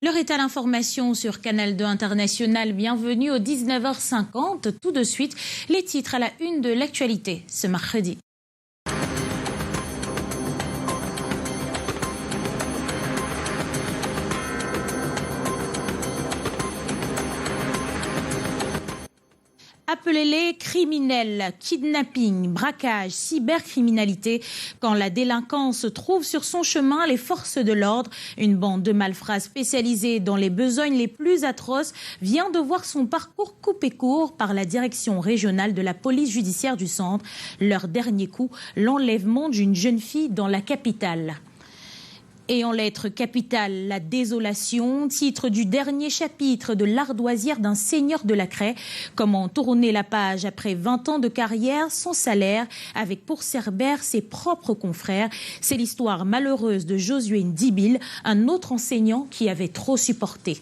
L'heure est à l'information sur Canal 2 International. Bienvenue au 19h50. Tout de suite, les titres à la une de l'actualité ce mercredi. Appelez-les criminels, kidnapping, braquage, cybercriminalité. Quand la délinquance trouve sur son chemin les forces de l'ordre, une bande de malfrats spécialisée dans les besognes les plus atroces vient de voir son parcours coupé court par la direction régionale de la police judiciaire du centre. Leur dernier coup, l'enlèvement d'une jeune fille dans la capitale. Et en lettres capitales, la désolation, titre du dernier chapitre de l'ardoisière d'un seigneur de la Craie. Comment tourner la page après 20 ans de carrière sans salaire, avec pour cerbère ses propres confrères. C'est l'histoire malheureuse de Josué Ndibil, un autre enseignant qui avait trop supporté.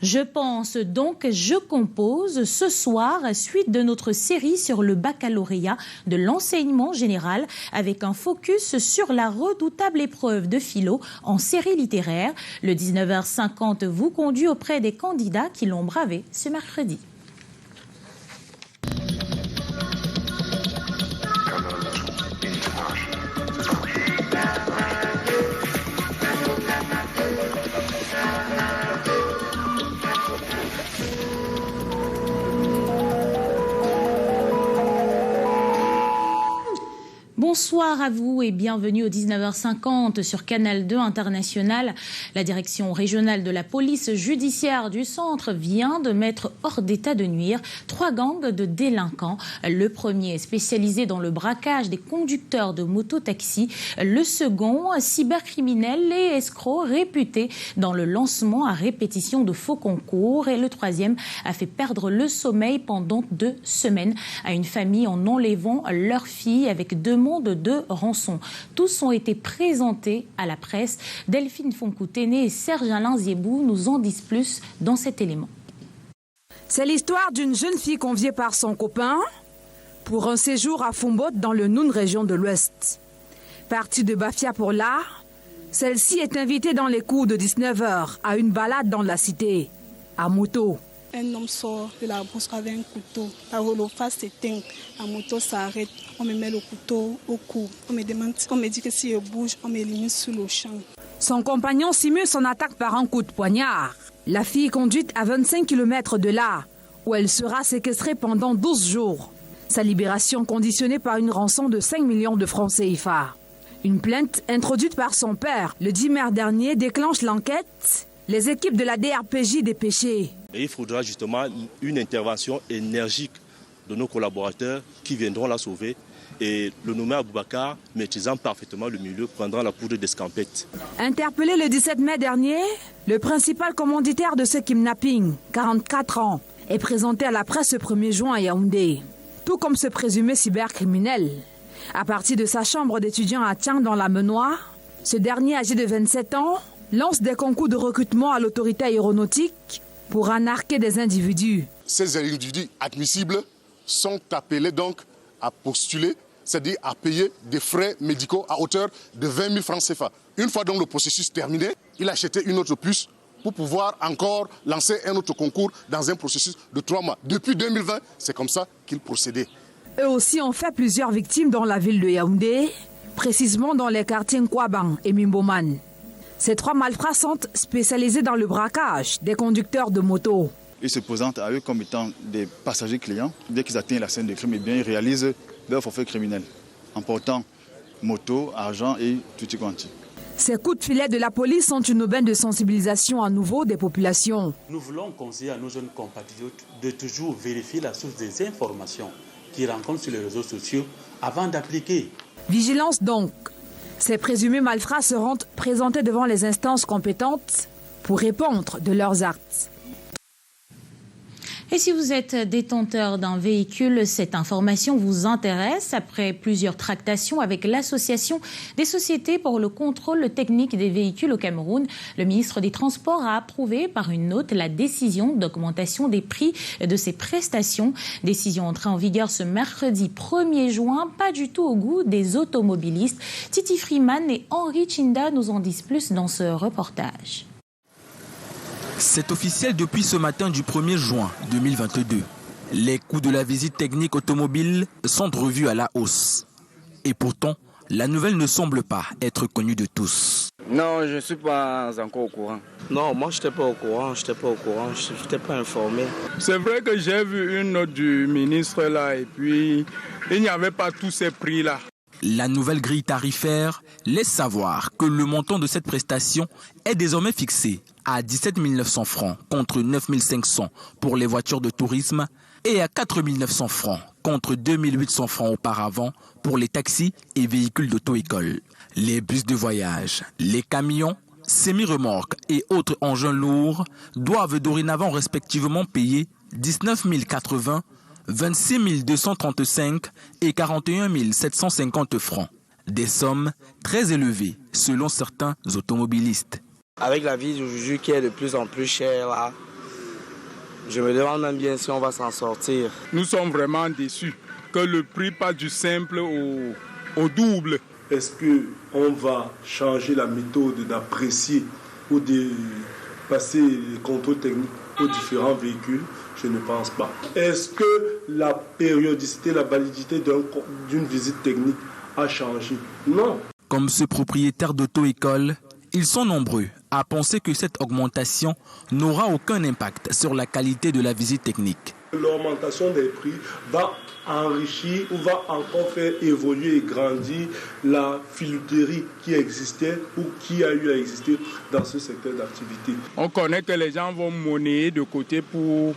Je pense donc, je compose ce soir, suite de notre série sur le baccalauréat de l'enseignement général, avec un focus sur la redoutable épreuve de philo en série littéraire. Le 19h50 vous conduit auprès des candidats qui l'ont bravé ce mercredi. Bonsoir à vous et bienvenue au 19h50 sur Canal 2 International. La direction régionale de la police judiciaire du centre vient de mettre hors d'état de nuire 3 gangs de délinquants. Le premier spécialisé dans le braquage des conducteurs de moto-taxi. Le second, cybercriminel et escroc réputé dans le lancement à répétition de faux concours. Et le troisième a fait perdre le sommeil pendant 2 semaines à une famille en enlevant leur fille avec 2 mois de rançon. Tous ont été présentés à la presse. Delphine Foncoutene et Serge-Alain Ziebou nous en disent plus dans cet élément. C'est l'histoire d'une jeune fille conviée par son copain pour un séjour à Fombot dans le Noun, région de l'Ouest. Partie de Bafia pour là, celle-ci est invitée dans les coups de 19h à une balade dans la cité, à moto. Un homme sort de la brousse avec un couteau. La holophase s'éteint, la moto s'arrête. On me met le couteau au cou. On me dit que si je bouge, on m'élimine sous le champ. Son compagnon simule son attaque par un coup de poignard. La fille est conduite à 25 km de là, où elle sera séquestrée pendant 12 jours. Sa libération conditionnée par une rançon de 5 millions de francs CFA. Une plainte introduite par son père le 10 mai dernier déclenche l'enquête. Les équipes de la DRPJ dépêchées. Et il faudra justement une intervention énergique de nos collaborateurs qui viendront la sauver. Et le nommé Aboubakar, maîtrisant parfaitement le milieu, prendra la poudre d'escampette. Interpellé le 17 mai dernier, le principal commanditaire de ce kidnapping, 44 ans, est présenté à la presse le 1er juin à Yaoundé. Tout comme ce présumé cybercriminel. À partir de sa chambre d'étudiant à Tiang dans la Menoire, ce dernier âgé de 27 ans lance des concours de recrutement à l'autorité aéronautique pour anarquer des individus. Ces individus admissibles sont appelés donc à postuler, c'est-à-dire à payer des frais médicaux à hauteur de 20 000 francs CFA. Une fois donc le processus terminé, il a acheté une autre puce pour pouvoir encore lancer un autre concours dans un processus de 3 mois. Depuis 2020, c'est comme ça qu'il procédait. Eux aussi ont fait plusieurs victimes dans la ville de Yaoundé, précisément dans les quartiers Nkwabang et Mimboman. Ces 3 malfrats sont spécialisés dans le braquage des conducteurs de moto. Ils se présentent à eux comme étant des passagers clients. Dès qu'ils atteignent la scène de crime, ils réalisent leur forfait criminel en portant moto, argent et tutti quanti. Ces coups de filet de la police sont une aubaine de sensibilisation à nouveau des populations. Nous voulons conseiller à nos jeunes compatriotes de toujours vérifier la source des informations qu'ils rencontrent sur les réseaux sociaux avant d'appliquer. Vigilance donc. Ces présumés malfrats seront présentés devant les instances compétentes pour répondre de leurs actes. Et si vous êtes détenteur d'un véhicule, cette information vous intéresse. Après plusieurs tractations avec l'Association des sociétés pour le contrôle technique des véhicules au Cameroun, le ministre des Transports a approuvé par une note la décision d'augmentation des prix de ces prestations. Décision entrée en vigueur ce mercredi 1er juin, pas du tout au goût des automobilistes. Titi Freeman et Henri Chinda nous en disent plus dans ce reportage. C'est officiel depuis ce matin du 1er juin 2022. Les coûts de la visite technique automobile sont revus à la hausse. Et pourtant, la nouvelle ne semble pas être connue de tous. Non, je ne suis pas encore au courant. Non, moi je n'étais pas au courant, je n'étais pas informé. C'est vrai que j'ai vu une note du ministre là et puis il n'y avait pas tous ces prix là. La nouvelle grille tarifaire laisse savoir que le montant de cette prestation est désormais fixé à 17 900 francs contre 9 500 pour les voitures de tourisme et à 4 900 francs contre 2 800 francs auparavant pour les taxis et véhicules d'auto-école. Les bus de voyage, les camions, semi-remorques et autres engins lourds doivent dorénavant respectivement payer 19 080, 26 235 et 41 750 francs. Des sommes très élevées selon certains automobilistes. Avec la vie d'aujourd'hui qui est de plus en plus chère, là, je me demande même bien si on va s'en sortir. Nous sommes vraiment déçus que le prix passe du simple au double. Est-ce qu'on va changer la méthode d'apprécier ou de passer les contrôles techniques aux différents véhicules? Je ne pense pas. Est-ce que la périodicité, la validité d'une visite technique a changé? Non. Comme ce propriétaire d'auto-école, ils sont nombreux à penser que cette augmentation n'aura aucun impact sur la qualité de la visite technique. L'augmentation des prix va enrichir ou va encore faire évoluer et grandir la filouterie qui existait ou qui a eu à exister dans ce secteur d'activité. On connaît que les gens vont monnayer de côté pour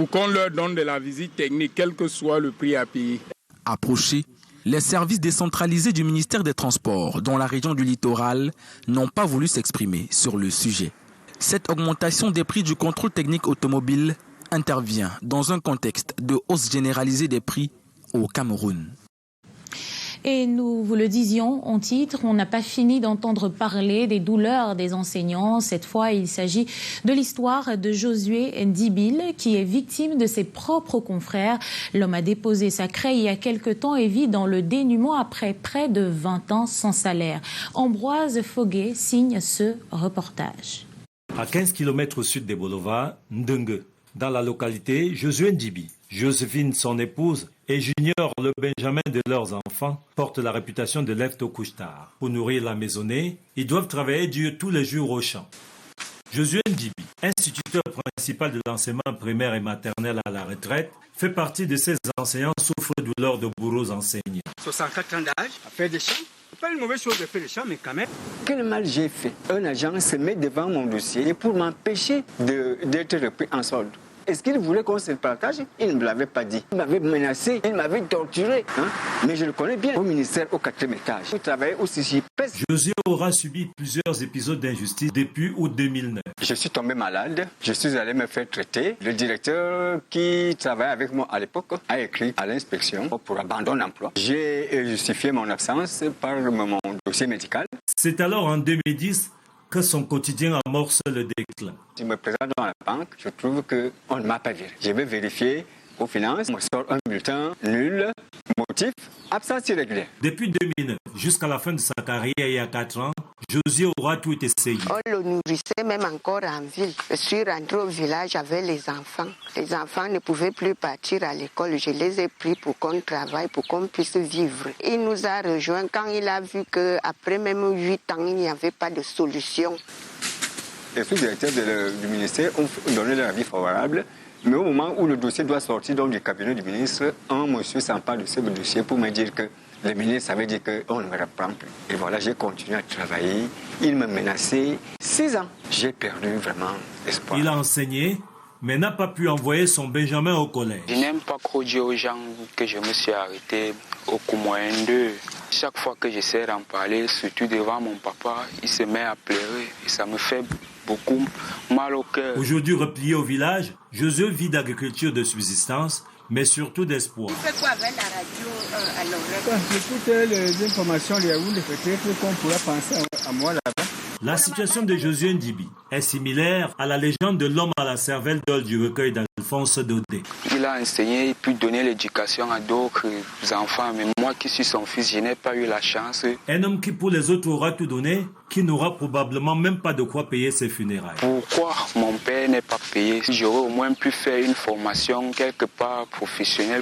qu'on leur donne de la visite technique, quel que soit le prix à payer. Approchés, les services décentralisés du ministère des Transports dans la région du littoral n'ont pas voulu s'exprimer sur le sujet. Cette augmentation des prix du contrôle technique automobile intervient dans un contexte de hausse généralisée des prix au Cameroun. Et nous vous le disions en titre, on n'a pas fini d'entendre parler des douleurs des enseignants. Cette fois, il s'agit de l'histoire de Josué Ndibil, qui est victime de ses propres confrères. L'homme a déposé sa craie il y a quelque temps et vit dans le dénuement après près de 20 ans sans salaire. Ambroise Foguet signe ce reportage. À 15 km au sud des Bolova, Ndenge, dans la localité, Josué Ndibi, Joséphine, son épouse, et Junior, le Benjamin de leurs enfants, portent la réputation de lève tôt couche tard. Pour nourrir la maisonnée, ils doivent travailler dur tous les jours au champ. Josué Ndibi, instituteur principal de l'enseignement primaire et maternel à la retraite, fait partie de ces enseignants souffre-douleur de bourreaux enseignants. 64 ans d'âge, à faire des champs. C'est pas une mauvaise chose de faire des champs, mais quand même. Quel mal j'ai fait? Un agent se met devant mon dossier pour m'empêcher d'être repris en solde. Est-ce qu'il voulait qu'on se partage? Il ne me l'avait pas dit. Il m'avait menacé, il m'avait torturé. Mais je le connais bien au ministère au 4e étage. Il travaillait au CGPS. Josué aura subi plusieurs épisodes d'injustice depuis août 2009. Je suis tombé malade, je suis allé me faire traiter. Le directeur qui travaillait avec moi à l'époque a écrit à l'inspection pour abandon d'emploi. J'ai justifié mon absence par mon dossier médical. C'est alors en 2010 que son quotidien amorce le déclin. Je me présente dans la banque, je trouve qu'on ne m'a pas viré. Je vais vérifier aux finances, on sort un bulletin nul, motif, absence irrégulière. Depuis 2009 jusqu'à la fin de sa carrière, il y a 4 ans, Josué aura tout essayé. On le nourrissait même encore en ville. Je suis rentrée au village avec les enfants. Les enfants ne pouvaient plus partir à l'école. Je les ai pris pour qu'on travaille, pour qu'on puisse vivre. Il nous a rejoints quand il a vu qu'après même 8 ans, il n'y avait pas de solution. Les sous-directeurs du ministère ont donné leur avis favorable. Mais au moment où le dossier doit sortir donc, du cabinet du ministre, un monsieur s'empare de ce dossier pour me dire que le ministre avait dit qu'on ne me reprend plus. Et voilà, j'ai continué à travailler. Il me menaçait. 6 ans. J'ai perdu vraiment espoir. Il a enseigné, mais n'a pas pu envoyer son Benjamin au collège. Je n'aime pas trop dire aux gens que je me suis arrêté au cours moyen 2. Chaque fois que j'essaie d'en parler, surtout devant mon papa, il se met à pleurer et ça me fait beaucoup mal au cœur. Aujourd'hui replié au village, Josué vit d'agriculture de subsistance, mais surtout d'espoir. Tu fais quoi avec la radio à l'oreille? J'écoutais les informations, les Yaoundé, peut-être qu'on pourrait penser à moi là-bas. La situation de Josué Ndibi est similaire à la légende de l'homme à la cervelle d'or du recueil d'Alphonse Daudet. Il a enseigné puis donné l'éducation à d'autres enfants, mais moi qui suis son fils, je n'ai pas eu la chance. Un homme qui pour les autres aura tout donné, qui n'aura probablement même pas de quoi payer ses funérailles. Pourquoi mon père n'est pas payé? J'aurais au moins pu faire une formation quelque part professionnelle.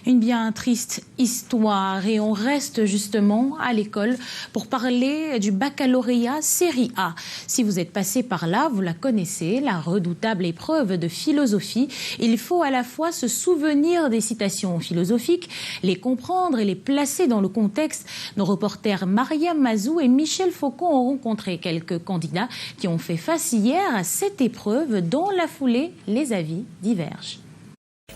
Une bien triste histoire et on reste justement à l'école pour parler du baccalauréat série A. Si vous êtes passé par là, vous la connaissez, la redoutable épreuve de philosophie. Il faut à la fois se souvenir des citations philosophiques, les comprendre et les placer dans le contexte. Nos reporters Mariam Mazou et Michel Faucon ont rencontré quelques candidats qui ont fait face hier à cette épreuve. Dans la foulée, les avis divergent.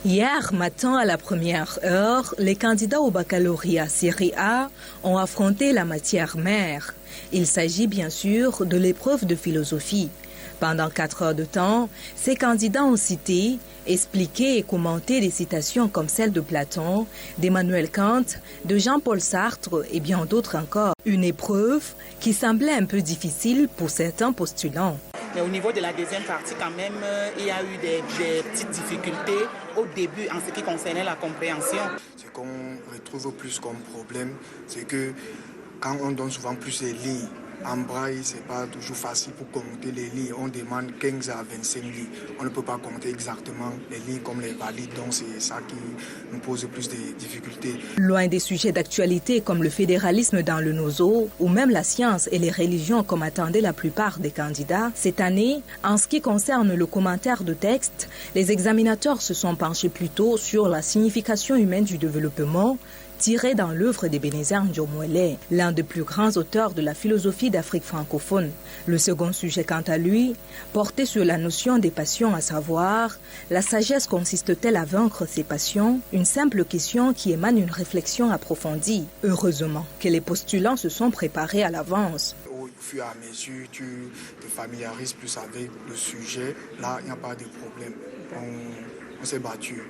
Hier matin, à la première heure, les candidats au baccalauréat série A ont affronté la matière mère. Il s'agit bien sûr de l'épreuve de philosophie. Pendant 4 heures de temps, ces candidats ont cité, expliqué et commenté des citations comme celle de Platon, d'Emmanuel Kant, de Jean-Paul Sartre et bien d'autres encore. Une épreuve qui semblait un peu difficile pour certains postulants. Mais au niveau de la deuxième partie, quand même, il y a eu des petites difficultés au début en ce qui concernait la compréhension. Ce qu'on retrouve plus comme problème, c'est que quand on donne souvent plus les lignes, en braille, ce n'est pas toujours facile pour compter les lignes. On demande 15 à 25 lignes. On ne peut pas compter exactement les lignes comme les valides. Donc c'est ça qui nous pose plus de difficultés. Loin des sujets d'actualité comme le fédéralisme dans le Nozo ou même la science et les religions comme attendaient la plupart des candidats, cette année, en ce qui concerne le commentaire de texte, les examinateurs se sont penchés plutôt sur la signification humaine du développement, tiré dans l'œuvre d'Ebenezer Ndjomwele, l'un des plus grands auteurs de la philosophie d'Afrique francophone. Le second sujet, quant à lui, portait sur la notion des passions, à savoir, la sagesse consiste-t-elle à vaincre ses passions? Une simple question qui émane une réflexion approfondie. Heureusement que les postulants se sont préparés à l'avance. Au fur et à mesure, tu te familiarises plus avec le sujet. Là, il n'y a pas de problème. On s'est battu.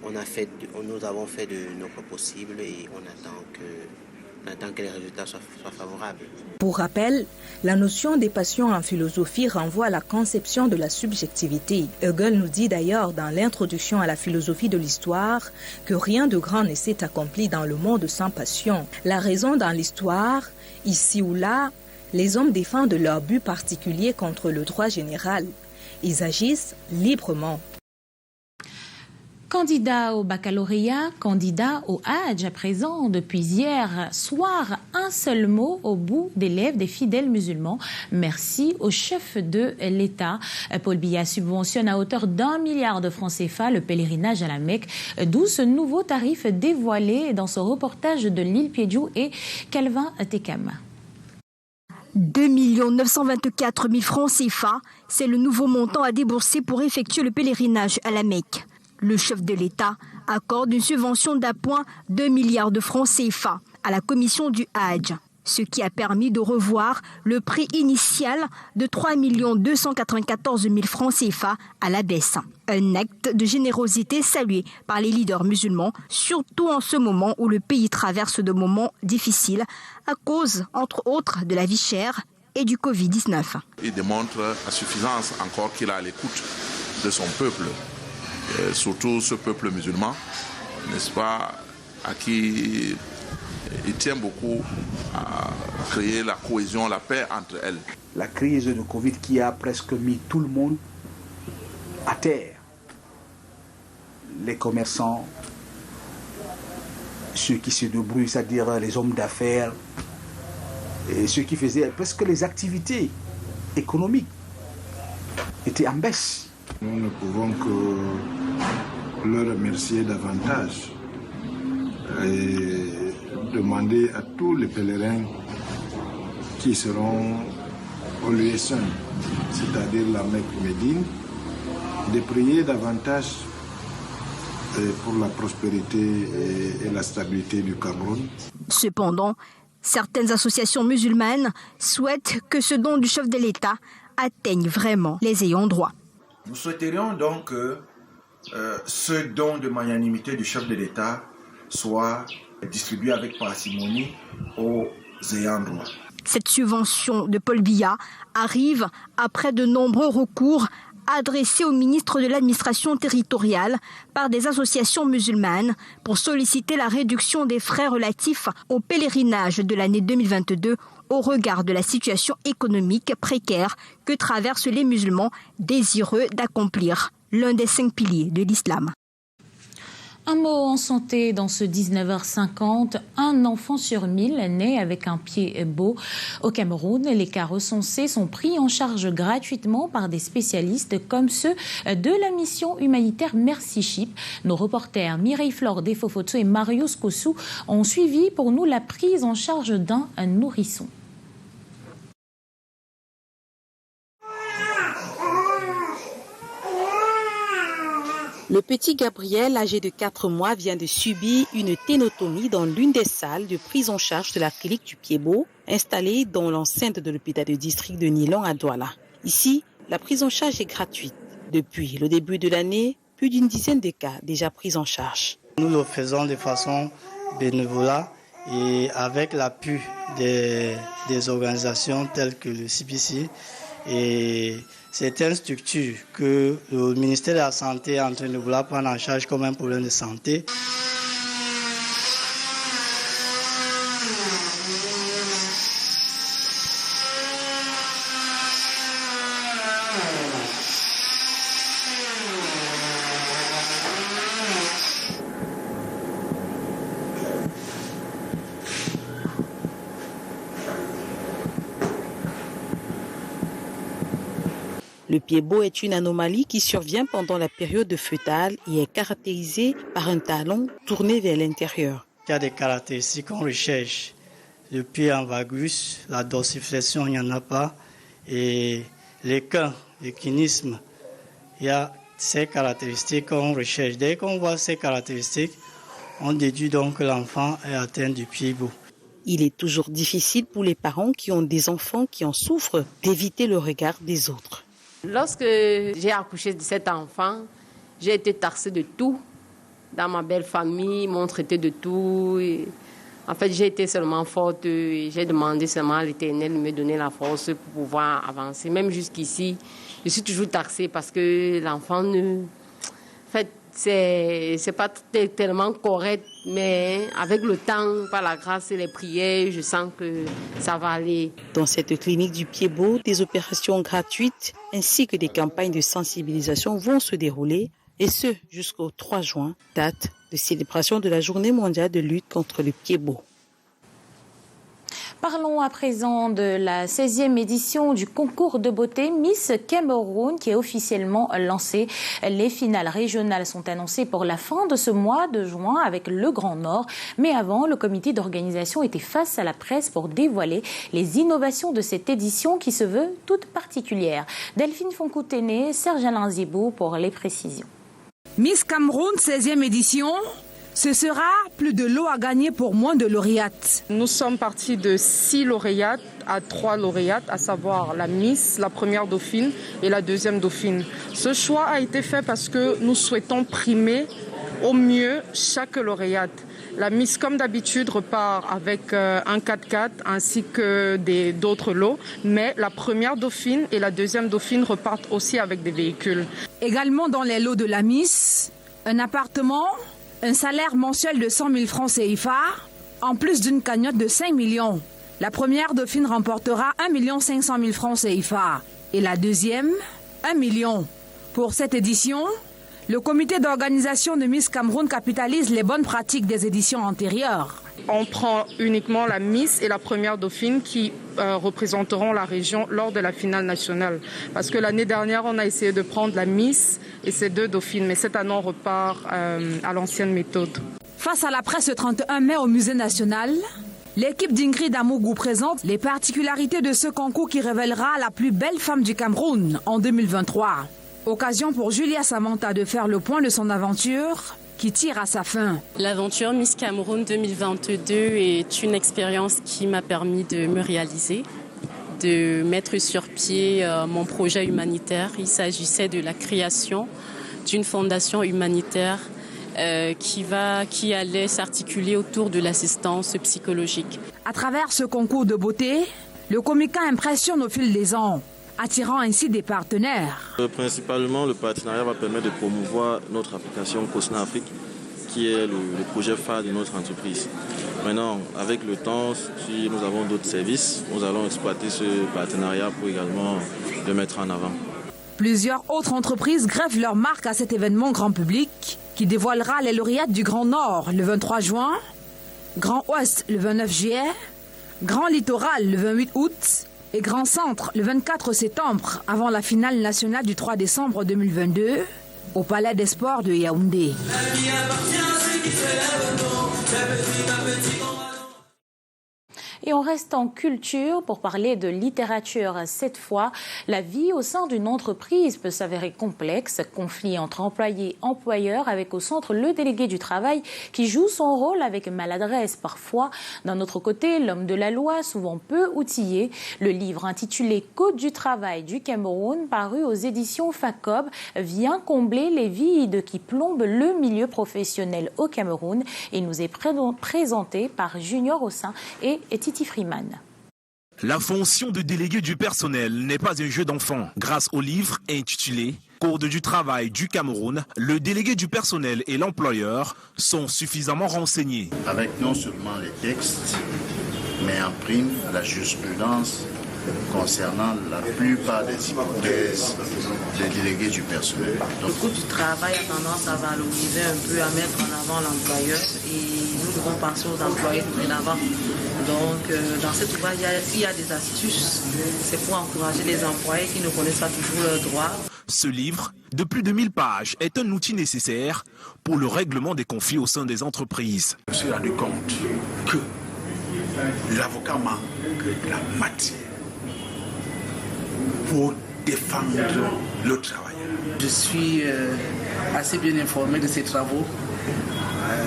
Nous avons fait de notre possible et on attend que les résultats soient favorables. Pour rappel, la notion des passions en philosophie renvoie à la conception de la subjectivité. Hegel nous dit d'ailleurs dans l'introduction à la philosophie de l'histoire que rien de grand ne s'est accompli dans le monde sans passion. La raison dans l'histoire, ici ou là, les hommes défendent leur but particulier contre le droit général. Ils agissent librement. Candidat au baccalauréat, candidat au Hadj à présent. Depuis hier soir, un seul mot au bout des lèvres des fidèles musulmans. Merci au chef de l'État. Paul Biya subventionne à hauteur d'1 milliard de francs CFA le pèlerinage à la Mecque. D'où ce nouveau tarif dévoilé dans ce reportage de Lille Piedjou et Calvin Tekam. 2 924 000 francs CFA, c'est le nouveau montant à débourser pour effectuer le pèlerinage à la Mecque. Le chef de l'État accorde une subvention d'appoint 2 milliards de francs CFA à la commission du Hadj, ce qui a permis de revoir le prix initial de 3 294 000 francs CFA à la baisse. Un acte de générosité salué par les leaders musulmans, surtout en ce moment où le pays traverse de moments difficiles à cause, entre autres, de la vie chère et du Covid-19. Il démontre à suffisance encore qu'il a à l'écoute de son peuple. Surtout ce peuple musulman, n'est-ce pas, à qui il tient beaucoup à créer la cohésion, la paix entre elles. La crise de Covid qui a presque mis tout le monde à terre. Les commerçants, ceux qui se débrouillent, c'est-à-dire les hommes d'affaires, et ceux qui faisaient presque les activités économiques, étaient en baisse. Nous ne pouvons que leur remercier davantage et demander à tous les pèlerins qui seront au lieu saint, c'est-à-dire la Mecque-Médine, de prier davantage pour la prospérité et la stabilité du Cameroun. Cependant, certaines associations musulmanes souhaitent que ce don du chef de l'État atteigne vraiment les ayants droit. Nous souhaiterions donc que ce don de magnanimité du chef de l'État soit distribué avec parcimonie aux ayants droit. Cette subvention de Paul Biya arrive après de nombreux recours adressés au ministre de l'administration territoriale par des associations musulmanes pour solliciter la réduction des frais relatifs au pèlerinage de l'année 2022 au regard de la situation économique précaire que traversent les musulmans désireux d'accomplir l'un des 5 piliers de l'islam. Un mot en santé dans ce 19h50. Un enfant sur 1000 naît avec un pied beau. Au Cameroun, les cas recensés sont pris en charge gratuitement par des spécialistes comme ceux de la mission humanitaire Mercy Ship. Nos reporters Mireille Flore Desfofoto et Marius Kossou ont suivi pour nous la prise en charge d'un nourrisson. Le petit Gabriel, âgé de 4 mois, vient de subir une ténotomie dans l'une des salles de prise en charge de la clinique du Pied-Beau, installée dans l'enceinte de l'hôpital de district de Nilon à Douala. Ici, la prise en charge est gratuite. Depuis le début de l'année, plus d'une dizaine de cas déjà pris en charge. Nous le faisons de façon bénévole et avec l'appui des organisations telles que le CBC. Et c'est une structure que le ministère de la Santé est en train de vouloir prendre en charge comme un problème de santé. Le pied-beau est une anomalie qui survient pendant la période fœtale et est caractérisée par un talon tourné vers l'intérieur. Il y a des caractéristiques qu'on recherche. Le pied en valgus, la dorsiflexion, il n'y en a pas. Et l'équin, l'équinisme, il y a ces caractéristiques qu'on recherche. Dès qu'on voit ces caractéristiques, on déduit donc que l'enfant est atteint du pied-beau. Il est toujours difficile pour les parents qui ont des enfants qui en souffrent d'éviter le regard des autres. Lorsque j'ai accouché de cet enfant, j'ai été taxée de tout. Dans ma belle famille, ils m'ont traité de tout. Et en fait, j'ai été seulement forte et j'ai demandé seulement à l'Éternel de me donner la force pour pouvoir avancer. Même jusqu'ici, je suis toujours taxée parce que l'enfant ne... En fait, c'est pas tellement correct, mais avec le temps, par la grâce et les prières, je sens que ça va aller. Dans cette clinique du Pied-Beau, des opérations gratuites ainsi que des campagnes de sensibilisation vont se dérouler, et ce jusqu'au 3 juin, date de célébration de la Journée mondiale de lutte contre le Pied-Beau. Parlons à présent de la 16e édition du concours de beauté Miss Cameroun qui est officiellement lancé. Les finales régionales sont annoncées pour la fin de ce mois de juin avec le Grand Nord. Mais avant, le comité d'organisation était face à la presse pour dévoiler les innovations de cette édition qui se veut toute particulière. Delphine Fonkouténé, Serge Alain Zibou pour les précisions. Miss Cameroun 16e édition. Ce sera plus de lots à gagner pour moins de lauréates. Nous sommes partis de 6 lauréates à 3 lauréates, à savoir la Miss, la première dauphine et la deuxième dauphine. Ce choix a été fait parce que nous souhaitons primer au mieux chaque lauréate. La Miss, comme d'habitude, repart avec un 4x4 ainsi que d'autres lots, mais la première dauphine et la deuxième dauphine repartent aussi avec des véhicules. Également dans les lots de la Miss, un appartement, un salaire mensuel de 100 000 francs CFA, en plus d'une cagnotte de 5 millions. La première dauphine remportera 1 500 000 francs CFA et la deuxième, 1 million. Pour cette édition, le comité d'organisation de Miss Cameroun capitalise les bonnes pratiques des éditions antérieures. On prend uniquement la Miss et la première dauphine qui représenteront la région lors de la finale nationale. Parce que l'année dernière, on a essayé de prendre la Miss et ces 2 dauphines. Mais cette année, on repart à l'ancienne méthode. Face à la presse le 31 mai au Musée national, l'équipe d'Ingrid Amougou présente les particularités de ce concours qui révélera la plus belle femme du Cameroun en 2023. Occasion pour Julia Samantha de faire le point de son aventure qui tire à sa fin. L'aventure Miss Cameroun 2022 est une expérience qui m'a permis de me réaliser, de mettre sur pied mon projet humanitaire. Il s'agissait de la création d'une fondation humanitaire qui allait s'articuler autour de l'assistance psychologique. À travers ce concours de beauté, Le Comica impressionne au fil des ans, attirant ainsi des partenaires. Principalement, le partenariat va permettre de promouvoir notre application Cosna Afrique, qui est le projet phare de notre entreprise. Maintenant, avec le temps, si nous avons d'autres services, nous allons exploiter ce partenariat pour également le mettre en avant. Plusieurs autres entreprises greffent leur marque à cet événement grand public qui dévoilera les lauréates du Grand Nord le 23 juin, Grand Ouest le 29 juillet, Grand Littoral le 28 août et Grand Centre le 24 septembre avant la finale nationale du 3 décembre 2022 au Palais des Sports de Yaoundé. Et on reste en culture pour parler de littérature. Cette fois, la vie au sein d'une entreprise peut s'avérer complexe. Conflit entre employés et employeurs avec au centre le délégué du travail qui joue son rôle avec maladresse parfois. D'un autre côté, l'homme de la loi, souvent peu outillé. Le livre intitulé Code du travail du Cameroun, paru aux éditions FACOB, vient combler les vides qui plombent le milieu professionnel au Cameroun et nous est présenté par Junior Ossin et Titi Freeman. La fonction de délégué du personnel n'est pas un jeu d'enfant. Grâce au livre intitulé Code du travail du Cameroun, le délégué du personnel et l'employeur sont suffisamment renseignés. Avec non seulement les textes, mais en prime la jurisprudence concernant la plupart des hypothèses des délégués du personnel. Le Code du travail a tendance à valoriser un peu, à mettre en avant l'employeur et nous devons passer aux employés dorénavant. Donc dans cet ouvrage, il y a des astuces. C'est pour encourager les employés qui ne connaissent pas toujours leurs droits. Ce livre, de plus de 1000 pages, est un outil nécessaire pour le règlement des conflits au sein des entreprises. Je me suis rendu compte que l'avocat manque de la matière pour défendre le travail. Je suis assez bien informé de ces travaux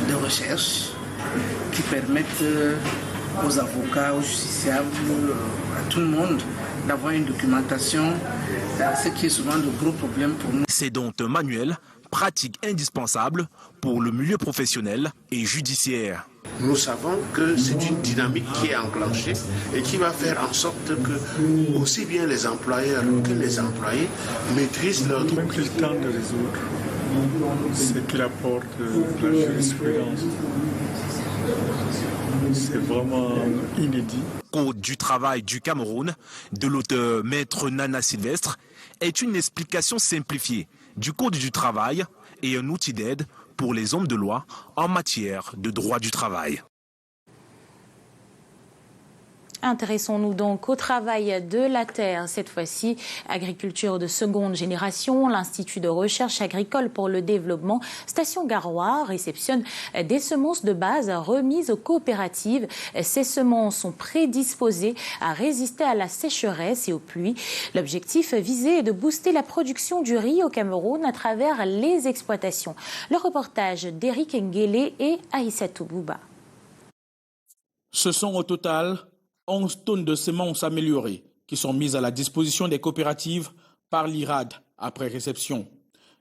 de recherche qui permettent aux avocats, aux justiciables, à tout le monde d'avoir une documentation, ce qui est souvent de gros problèmes pour nous. C'est donc un manuel pratique indispensable pour le milieu professionnel et judiciaire. Nous savons que c'est une dynamique qui est enclenchée et qui va faire en sorte que aussi bien les employeurs que les employés maîtrisent leur droit. Même le temps de résoudre ce qu'il apporte la jurisprudence. C'est vraiment inédit. Code du travail du Cameroun, de l'auteur Maître Nana Sylvestre, est une explication simplifiée du Code du travail et un outil d'aide pour les hommes de loi en matière de droit du travail. Intéressons-nous donc au travail de la terre, cette fois-ci agriculture de seconde génération. L'Institut de recherche agricole pour le développement Station Garoua réceptionne des semences de base remises aux coopératives. Ces semences sont prédisposées à résister à la sécheresse et aux pluies. L'objectif visé est de booster la production du riz au Cameroun à travers les exploitations. Le reportage d'Éric Nguélé et Aïssatou Bouba. Ce sont au total 11 tonnes de semences améliorées qui sont mises à la disposition des coopératives par l'IRAD après réception.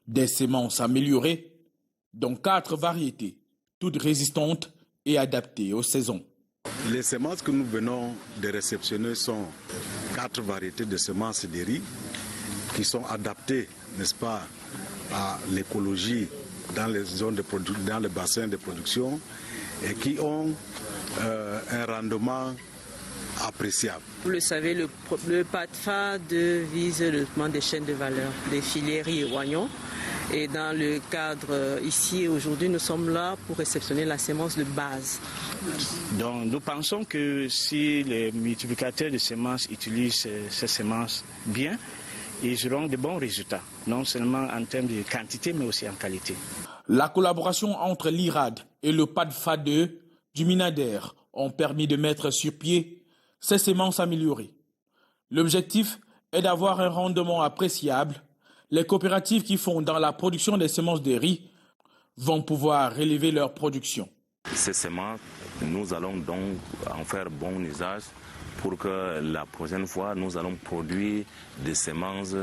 Des semences améliorées, dont 4 variétés, toutes résistantes et adaptées aux saisons. Les semences que nous venons de réceptionner sont 4 variétés de semences de riz qui sont adaptées, n'est-ce pas, à l'écologie dans les zones dans les bassins de production et qui ont un rendement appréciable. Vous le savez, le PATFA vise le développement des chaînes de valeur, des filières riz et oignons. Et dans le cadre ici, aujourd'hui, nous sommes là pour réceptionner la semence de base. Donc, nous pensons que si les multiplicateurs de semences utilisent ces semences bien, ils auront de bons résultats, non seulement en termes de quantité, mais aussi en qualité. La collaboration entre l'IRAD et le PATFA du Minader ont permis de mettre sur pied ces semences améliorées. L'objectif est d'avoir un rendement appréciable. Les coopératives qui font dans la production des semences de riz vont pouvoir relever leur production. Ces semences, nous allons donc en faire bon usage pour que la prochaine fois, nous allons produire des semences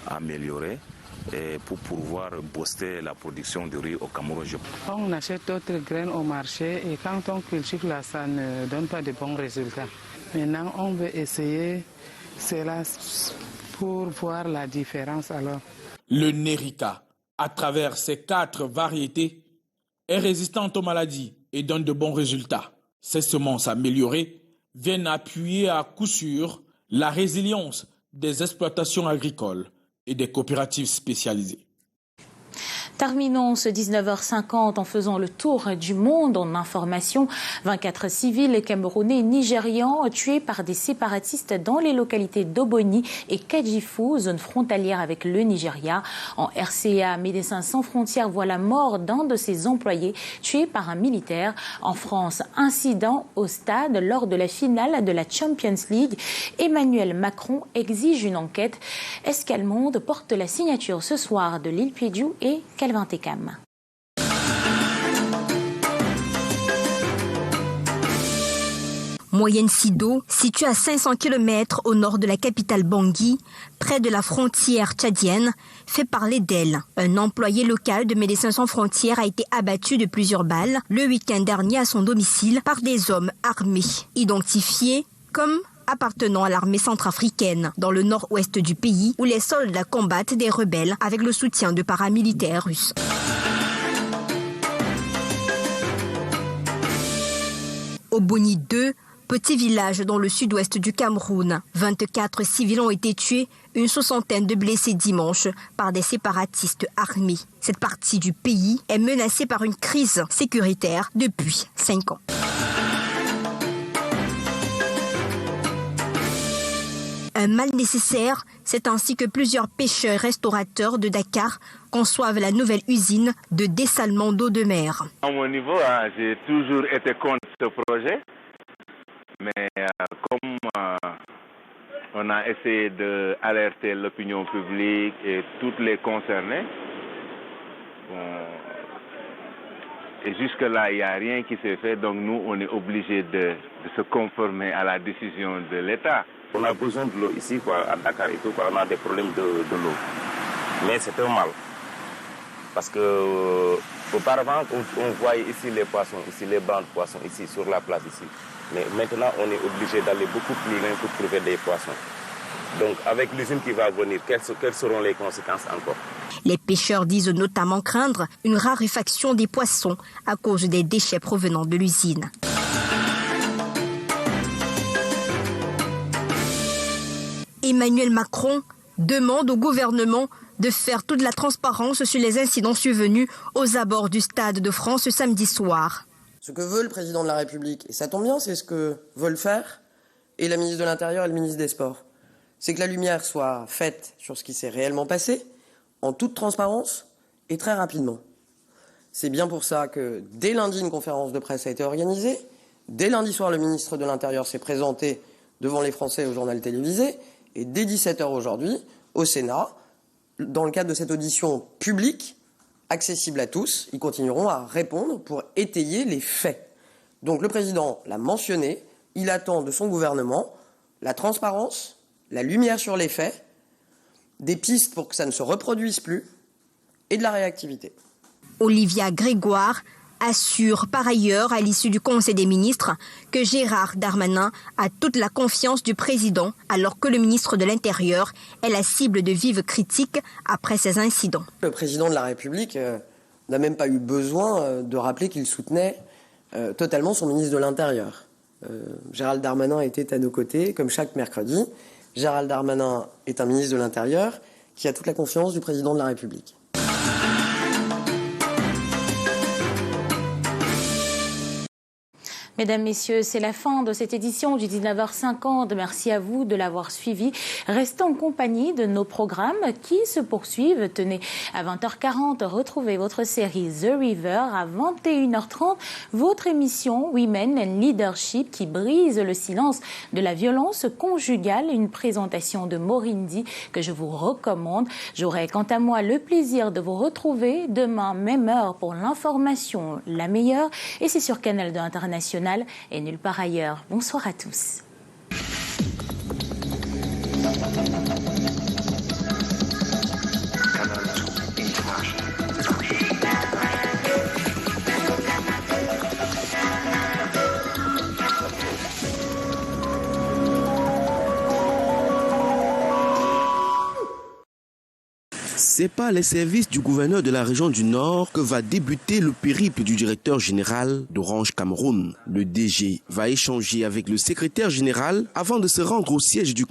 améliorées et pour pouvoir booster la production de riz au Cameroun. On achète d'autres graines au marché et quand on cultive là, ça ne donne pas de bons résultats. Maintenant, on veut essayer cela pour voir la différence alors. Le Nerica, à travers ses 4 variétés, est résistante aux maladies et donne de bons résultats. Ces semences améliorées viennent appuyer à coup sûr la résilience des exploitations agricoles et des coopératives spécialisées. Terminons ce 19h50 en faisant le tour du monde en information. 24 civils camerounais et nigérians tués par des séparatistes dans les localités d'Oboni et Kadjifou, zone frontalière avec le Nigeria. En RCA, Médecins sans frontières voit la mort d'un de ses employés tué par un militaire. En France, incident au stade lors de la finale de la Champions League. Emmanuel Macron exige une enquête. Escalmonde porte la signature ce soir de Lil Piediou et Calvin Tekam. Moyenne Sido, située à 500 km au nord de la capitale Bangui, près de la frontière tchadienne, fait parler d'elle. Un employé local de Médecins sans frontières a été abattu de plusieurs balles le week-end dernier à son domicile par des hommes armés, identifiés comme appartenant à l'armée centrafricaine, dans le nord-ouest du pays, où les soldats combattent des rebelles avec le soutien de paramilitaires russes. Oboni 2, petit village dans le sud-ouest du Cameroun. 24 civils ont été tués, une soixantaine de blessés dimanche par des séparatistes armés. Cette partie du pays est menacée par une crise sécuritaire depuis 5 ans. Un mal nécessaire, c'est ainsi que plusieurs pêcheurs et restaurateurs de Dakar conçoivent la nouvelle usine de dessalement d'eau de mer. À mon niveau, j'ai toujours été contre ce projet, mais comme on a essayé d'alerter l'opinion publique et toutes les concernées, et jusque-là, il n'y a rien qui s'est fait, donc nous, on est obligés de se conformer à la décision de l'État. On a besoin de l'eau ici, à Dakar et tout, on a des problèmes de l'eau. Mais c'est un mal. Parce que auparavant, on voyait ici les poissons, ici les bancs de poissons, ici sur la place ici. Mais maintenant, on est obligé d'aller beaucoup plus loin pour trouver des poissons. Donc, avec l'usine qui va venir, quelles seront les conséquences encore? Les pêcheurs disent notamment craindre une raréfaction des poissons à cause des déchets provenant de l'usine. Emmanuel Macron demande au gouvernement de faire toute la transparence sur les incidents survenus aux abords du Stade de France samedi soir. Ce que veut le président de la République, et ça tombe bien, c'est ce que veulent faire et la ministre de l'Intérieur et le ministre des Sports, c'est que la lumière soit faite sur ce qui s'est réellement passé, en toute transparence et très rapidement. C'est bien pour ça que dès lundi, une conférence de presse a été organisée. Dès lundi soir, le ministre de l'Intérieur s'est présenté devant les Français au journal télévisé. Et dès 17h aujourd'hui, au Sénat, dans le cadre de cette audition publique, accessible à tous, ils continueront à répondre pour étayer les faits. Donc le président l'a mentionné, il attend de son gouvernement la transparence, la lumière sur les faits, des pistes pour que ça ne se reproduise plus et de la réactivité. Olivia Grégoire assure par ailleurs à l'issue du Conseil des ministres que Gérard Darmanin a toute la confiance du président alors que le ministre de l'Intérieur est la cible de vives critiques après ces incidents. Le président de la République n'a même pas eu besoin de rappeler qu'il soutenait totalement son ministre de l'Intérieur. Gérald Darmanin était à nos côtés comme chaque mercredi. Gérald Darmanin est un ministre de l'Intérieur qui a toute la confiance du président de la République. Mesdames, Messieurs, c'est la fin de cette édition du 19h50. Merci à vous de l'avoir suivi. Restez en compagnie de nos programmes qui se poursuivent. Tenez, à 20h40, retrouvez votre série The River. À 21h30, votre émission Women and Leadership qui brise le silence de la violence conjugale. Une présentation de Morindi que je vous recommande. J'aurai quant à moi le plaisir de vous retrouver demain, même heure, pour l'information la meilleure. Et c'est sur Canal 2 International et nulle part ailleurs. Bonsoir à tous. C'est par les services du gouverneur de la région du Nord que va débuter le périple du directeur général d'Orange Cameroun. Le DG va échanger avec le secrétaire général avant de se rendre au siège du